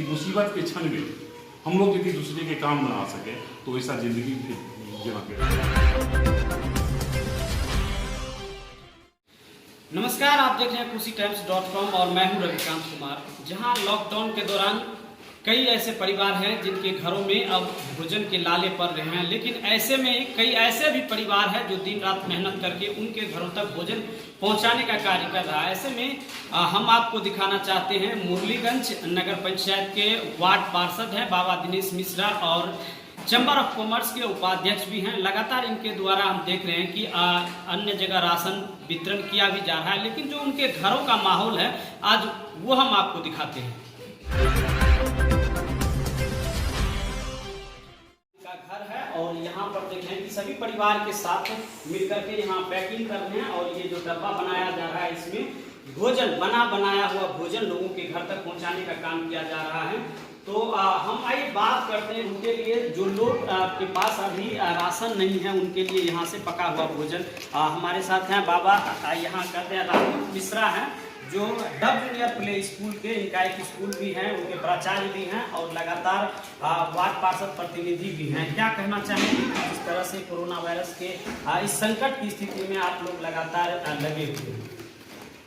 कि मुसीबत के क्षण में हम लोग यदि दूसरे के काम न आ सके तो ऐसा जिंदगी जीना पड़ेगा। नमस्कार, आप देख रहे हैं KusiTimes.com और मैं हूं रविकांत कुमार। जहां लॉकडाउन के दौरान कई ऐसे परिवार हैं जिनके घरों में अब भोजन के लाले पड़ रहे हैं, लेकिन ऐसे में कई ऐसे भी परिवार हैं जो दिन रात मेहनत करके उनके घरों तक भोजन पहुंचाने का कार्य कर रहा है। ऐसे में हम आपको दिखाना चाहते हैं मुरलीगंज नगर पंचायत के वार्ड पार्षद हैं बाबा दिनेश मिश्रा और चैम्बर ऑफ कॉमर्स के उपाध्यक्ष भी हैं। लगातार इनके द्वारा हम देख रहे हैं कि अन्य जगह राशन वितरण किया भी जा रहा है, लेकिन जो उनके घरों का माहौल है आज वो हम आपको दिखाते हैं। का घर है और यहाँ पर देख रहे हैं कि सभी परिवार के साथ मिलकर के यहाँ पैकिंग कर रहे हैं और ये जो डब्बा बनाया जा रहा है इसमें भोजन बनाया हुआ भोजन लोगों के घर तक पहुँचाने का काम किया जा रहा है। तो हम आइए बात करते हैं उनके लिए जो लोग के पास अभी राशन नहीं है उनके लिए यहाँ से पका हुआ भोजन। हमारे साथ हैं बाबा, यहाँ कहते हैं राहुल मिश्रा हैं जो डब जूनियर प्ले स्कूल के इनका एक स्कूल भी हैं, उनके प्राचार्य भी हैं और लगातार वार्ड पार्षद प्रतिनिधि भी हैं। क्या कहना चाहेंगे इस तरह से कोरोना वायरस के इस संकट की स्थिति में आप लोग लगातार लगे हुए हैं?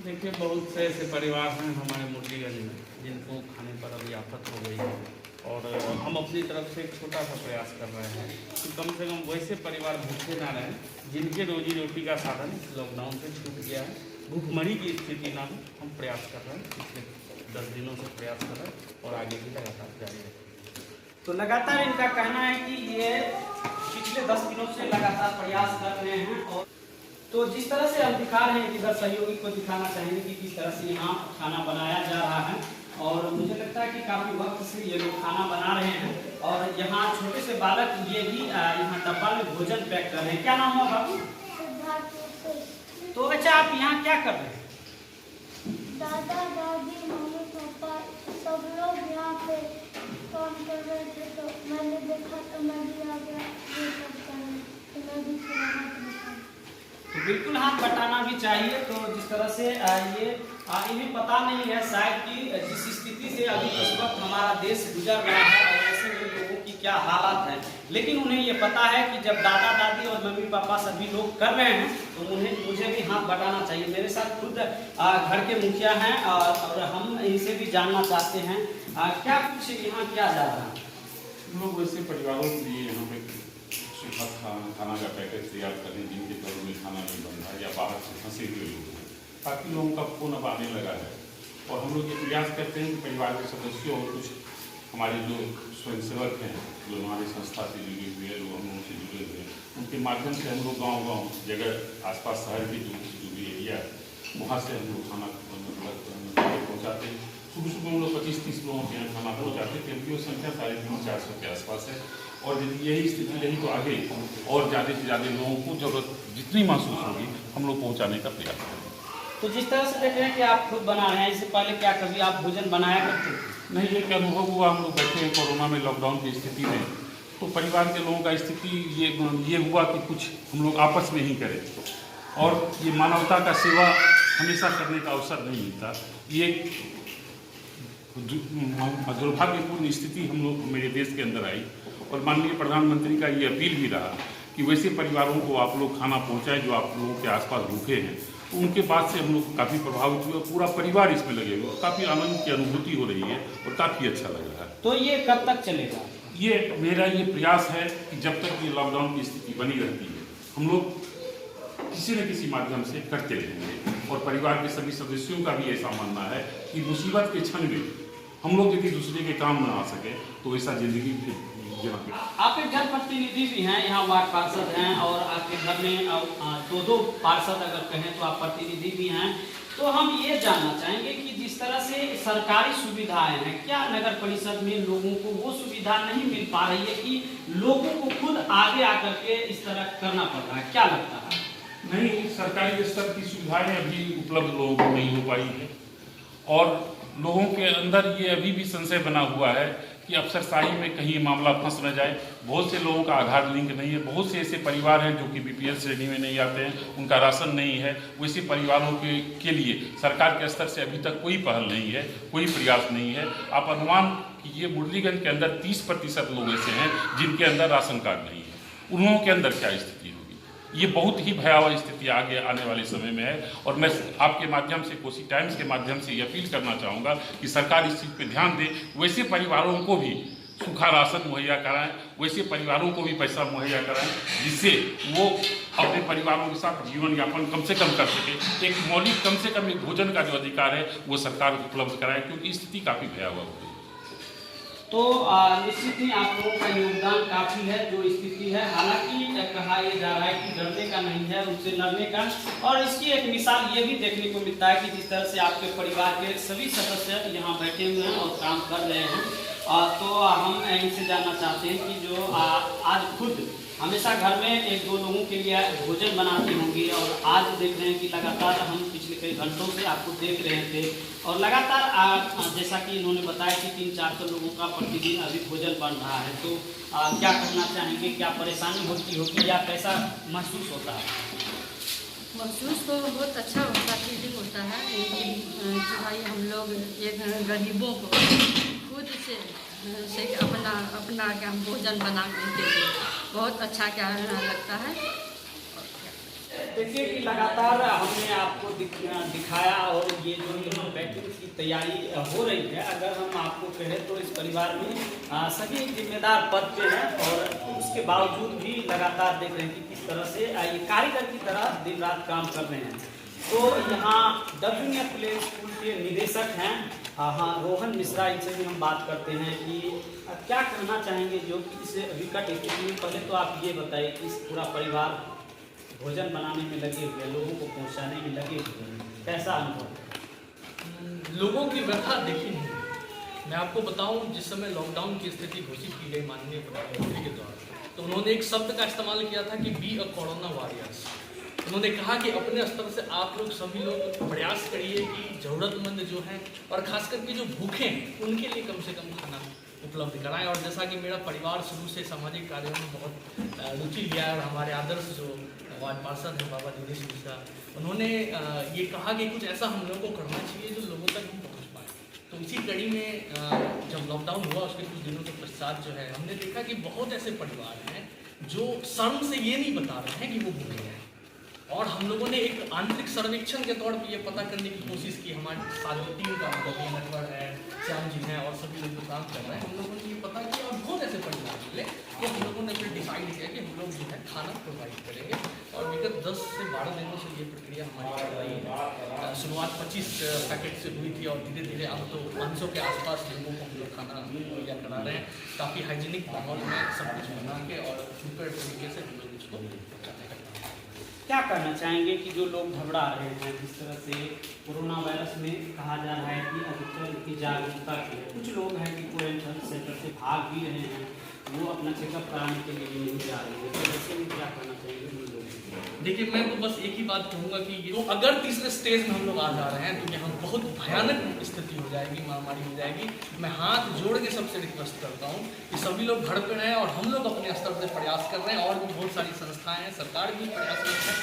देखिए, बहुत से ऐसे परिवार हैं हमारे मुरलीगंज में जिनको खाने पर अभी आफत हो गई है और हम अपनी तरफ से एक छोटा सा प्रयास कर रहे हैं कि कम से कम वैसे परिवार भूखे ना रहें जिनके रोजी रोटी का साधन इस लॉकडाउन से छूट गया है, भूखमरी की स्थिति ना हो। हम प्रयास कर रहे हैं, पिछले 10 दिनों से प्रयास कर रहे हैं और आगे भी लगातार जारी है। तो लगातार इनका कहना है कि ये पिछले 10 दिनों से लगातार प्रयास कर रहे हैं। और तो जिस तरह से हम दिखा रहे हैं इधर सहयोगी को दिखाना चाहेंगे कि किस तरह से यहाँ खाना बनाया जा रहा है और मुझे लगता है कि काफ़ी वक्त से ये लोग खाना बना रहे हैं और यहाँ छोटे से बालक ये भी यहाँ डब्बा में भोजन पैक कर रहे हैं। क्या नाम है बाबू? तो अच्छा, आप यहाँ क्या कर रहे हैं? दादा दादी मम्मी पापा सब लोग यहाँ पे काम कर रहे थे तो मैंने देखा तो मैं भी आ गया ये सब करने, तो मैं भी थोड़ा हाथ बटा। तो बिल्कुल हाथ बटाना भी चाहिए। तो जिस तरह से ये इन्हें पता नहीं है शायद कि जिस स्थिति से अभी इस वक्त हमारा देश गुजर रहा है और ऐसे में लोगों की क्या हालात है, लेकिन उन्हें ये पता है कि जब दादा दादी और मम्मी पापा सभी लोग कर रहे हैं तो मुझे भी हाथ बटाना चाहिए। मेरे साथ खुद घर के मुखिया हैं और हम इनसे भी जानना चाहते हैं क्या कुछ यहाँ किया जा रहा है। हम लोग वैसे परिवारों के लिए यहाँ पे खाना का पैकेज तैयार करें जिनके घरों में खाना नहीं बन रहा है या बाहर से फंसे हुए लोग हैं, काफ़ी लोगों का फोन अब आने लगा है और हम लोग ये प्रयास करते हैं कि परिवार के सदस्यों और कुछ हमारे जो स्वयंसेवक हैं जो हमारी संस्था से जुड़े हुए हैं, लोग हम लोगों से जुड़े हुए हैं, उनके माध्यम से हम लोग गाँव जगह आसपास शहर के जो भी एरिया है वहाँ से हम लोग खाना पहुँचाते हैं। सुबह हम लोग 25-30 लोगों के यहाँ खाना पहुँचाते हैं, क्योंकि वो संख्या 350-400 के आसपास है और यदि यही स्थिति रही तो आगे और ज़्यादा से ज़्यादा लोगों को जरूरत जितनी महसूस होगी हम लोग पहुँचाने का प्रयास करेंगे। तो जिस तरह से देख रहे हैं कि आप खुद बना रहे हैं, इससे पहले क्या कभी आप भोजन बनाया करते थे? नहीं, ये क्या अनुभव हुआ, हम लोग बैठे हैं कोरोना में लॉकडाउन की स्थिति में, तो परिवार के लोगों का स्थिति ये हुआ कि कुछ हम लोग आपस में ही करें और ये मानवता का सेवा हमेशा करने का अवसर नहीं मिलता। ये दुर्भाग्यपूर्ण स्थिति हम लोग मेरे देश के अंदर आई और माननीय प्रधानमंत्री का ये अपील भी रहा कि वैसे परिवारों को आप लोग खाना पहुंचाएं जो आप लोगों के आसपास भूखे हैं। तो उनके बात से हम लोग काफ़ी प्रभावित हुए और पूरा परिवार इसमें लगे हुए, काफ़ी आनंद की अनुभूति हो रही है और काफ़ी अच्छा लग रहा है। तो ये कब तक चलेगा? ये मेरा ये प्रयास है कि जब तक ये लॉकडाउन की स्थिति बनी रहती है हम लोग किसी न किसी माध्यम से करते रहेंगे और परिवार के सभी सदस्यों का भी ऐसा मानना है कि मुसीबत के क्षण में हम लोग यदि दूसरे के काम न आ सके तो ऐसा जिंदगी जीना पड़ेगा। आपके घर प्रतिनिधि भी हैं, यहाँ वार्ड पार्षद हैं और आपके घर में 2 पार्षद अगर कहें तो आप प्रतिनिधि भी हैं। तो हम ये जानना चाहेंगे कि जिस तरह से सरकारी सुविधाएं हैं, क्या नगर परिषद में लोगों को वो सुविधा नहीं मिल पा रही है कि लोगों को खुद आगे आकर के इस तरह करना पड़ रहा है? क्या लगता है? नहीं, सरकारी स्तर की सुविधाएं अभी उपलब्ध लोगों को नहीं हो पाई है और लोगों के अंदर ये अभी भी संशय बना हुआ है कि अफसरशाही में कहीं मामला फंस न जाए। बहुत से लोगों का आधार लिंक नहीं है, बहुत से ऐसे परिवार हैं जो कि बीपीएल श्रेणी में नहीं आते हैं, उनका राशन नहीं है। वैसे परिवारों के लिए सरकार के स्तर से अभी तक कोई पहल नहीं है, कोई प्रयास नहीं है। आप अनुमान कीजिए मुरलीगंज के अंदर 30% लोग ऐसे हैं जिनके अंदर राशन कार्ड नहीं है। उन लोगों के अंदर क्या स्थिति होगी? ये बहुत ही भयावह स्थिति आगे आने वाले समय में है। और मैं आपके माध्यम से, कोसी टाइम्स के माध्यम से ये अपील करना चाहूँगा कि सरकार इस चीज़ पे ध्यान दे, वैसे परिवारों को भी सूखा राशन मुहैया कराएं, वैसे परिवारों को भी पैसा मुहैया कराएं, जिससे वो अपने परिवारों के साथ जीवन यापन कम से कम कर सके। एक मौलिक कम से कम एक भोजन का जो अधिकार है वो सरकार उपलब्ध कराए, क्योंकि स्थिति काफ़ी भयावह हो गई। तो निश्चित ही आप लोगों का योगदान काफ़ी है जो स्थिति है। हालांकि कहा यह जा रहा है कि डरने का नहीं है, उनसे लड़ने का। और इसकी एक मिसाल ये भी देखने को मिलता है कि जिस तरह से आपके परिवार के सभी सदस्य यहाँ बैठे हुए हैं और काम कर रहे हैं। तो हम इनसे जानना चाहते हैं कि जो आज खुद हमेशा घर में एक दो लोगों के लिए भोजन बनाती होंगी, और आज देख रहे हैं कि लगातार हम पिछले कई घंटों से आपको देख रहे थे, और लगातार जैसा कि इन्होंने बताया कि 300-400 लोगों का प्रतिदिन अभी भोजन बन रहा है। तो क्या कहना चाहेंगे, क्या परेशानी होती होगी या कैसा महसूस होता है? महसूस तो बहुत अच्छा होता, फीलिंग होता है कि भाई हम लोग एक गरीबों को खुद से अपना क्या भोजन बनाने के लिए बहुत अच्छा क्या लगता है। देखिए कि लगातार हमने आपको दिखाया, और ये जो पैकिंग की तैयारी हो रही है, अगर हम आपको कहें तो इस परिवार में सभी जिम्मेदार पद पे हैं, और उसके बावजूद भी लगातार देख रहे हैं कि किस तरह से ये कारीगर की तरह दिन रात काम कर रहे हैं। तो यहाँ WNF प्ले स्कूल के निदेशक हैं रोहन मिश्रा, इनसे भी हम बात करते हैं कि क्या कहना चाहेंगे जो कि इस विकट स्थिति में। पहले तो आप ये बताइए कि इस पूरा परिवार भोजन बनाने में लगे हुए, लोगों को पहुंचाने में लगे हुए, कैसा अनुभव? लोगों की व्यथा देखी नहीं। मैं आपको बताऊं, जिस समय लॉकडाउन की स्थिति घोषित की गई माननीय प्रधानमंत्री के द्वारा, तो उन्होंने एक शब्द का इस्तेमाल किया था कि बी अ कोरोना वॉरियर्स। उन्होंने कहा कि अपने स्तर से आप लोग सभी लोग प्रयास करिए कि ज़रूरतमंद जो हैं और ख़ास करके जो भूखे हैं उनके लिए कम से कम खाना उपलब्ध कराएं। और जैसा कि मेरा परिवार शुरू से सामाजिक कार्यों में बहुत रुचि लिया है, और हमारे आदर्श जो वार्ड पार्षद हैं बाबा दिनेश मिश्रा, उन्होंने ये कहा कि कुछ ऐसा हम लोगों को करना चाहिए जो लोगों तक हम पहुँच पाए। तो इसी कड़ी में जब लॉकडाउन हुआ उसके कुछ दिनों के पश्चात जो है हमने देखा कि बहुत ऐसे परिवार हैं जो शर्म से ये नहीं बता रहे हैं कि वो भूखे हैं। और हम लोगों ने एक आंतरिक सर्वेक्षण के तौर पे ये पता करने की कोशिश की। हमारे साथ जो टीम का नटवर है, श्याम जी हैं, और सभी लोग जो काम कर रहे हैं, हम लोगों ने ये पता किया और बहुत ऐसे परिवार मिले तो हम लोगों ने फिर डिसाइड किया कि हम लोग जो है खाना प्रोवाइड करेंगे। और विगत 10 से 12 दिनों से ये प्रक्रिया हमारी चल रही है। शुरुआत 25 पैकेट से हुई थी, और धीरे धीरे अब तो 500 के आसपास लोगों को हम लोग खाना मुहैया करा रहे हैं। काफ़ी हाइजीनिक माहौल में सब कुछ बना के और प्रिपेयर तरीके से हम लोग इसको करने का। क्या कहना चाहेंगे कि जो लोग घबरा रहे हैं, जिस तरह से कोरोना वायरस में कहा जा रहा है कि अधिकतर इनकी जागरूकता के कुछ लोग हैं कि क्वारंटाइन सेंटर से भाग भी रहे हैं, वो अपना चेकअप कराने के लिए भी नहीं जा रहे हैं, तो ऐसे में क्या कहना चाहिए उन लोगों को? देखिए, मैं तो बस एक ही बात कहूँगा कि ये अगर तीसरे स्टेज में हम लोग आ जा रहे हैं तो यहाँ बहुत भयानक स्थिति हो जाएगी, महामारी हो जाएगी। मैं हाथ जोड़ के सबसे रिक्वेस्ट करता हूँ कि सभी लोग घर पे रहें, और हम लोग अपने स्तर से प्रयास कर रहे हैं, और भी बहुत सारी संस्थाएं हैं, सरकार भी प्रयासरत है,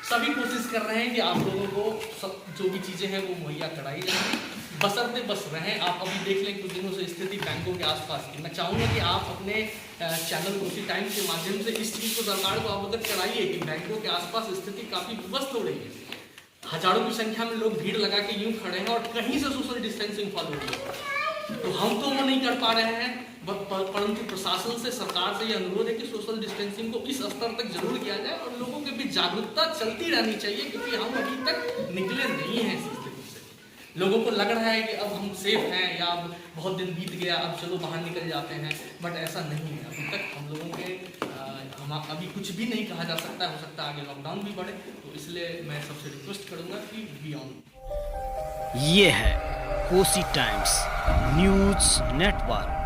सभी कोशिश कर रहे हैं कि आप लोगों को सब जो भी चीज़ें हैं वो मुहैया कराई जाएंगी, बशर्ते बस रहें। आप अभी देख लें कुछ दिनों से स्थिति बैंकों के आसपास की। मैं चाहूँगा कि आप अपने चैनल कोसी टाइम्स के माध्यम से इस चीज़ को सरकार को अवगत कराइए कि बैंकों के आसपास स्थिति काफ़ी विवस्थ हो रही है। हजारों की संख्या में लोग भीड़ लगा के यूँ खड़े हैं और कहीं से सोशल डिस्टेंसिंग फॉलो हो रही है। तो हम तो वो नहीं कर पा रहे हैं, परंतु प्रशासन से, सरकार से ये अनुरोध है कि सोशल डिस्टेंसिंग को इस स्तर तक जरूर किया जाए, और लोगों के बीच जागरूकता चलती रहनी चाहिए, क्योंकि हम अभी तक निकले नहीं हैं इस स्थिति से। लोगों को लग रहा है कि अब हम सेफ हैं, या अब बहुत दिन बीत गया, अब चलो बाहर निकल जाते हैं, बट ऐसा नहीं है। अभी तक हम लोगों के अभी कुछ भी नहीं कहा जा सकता, हो सकता है आगे लॉकडाउन भी बढ़े। तो इसलिए मैं सबसे रिक्वेस्ट करूँगा कि बी ऑन। ये है कोसी टाइम्स न्यूज़ नेटवर्क।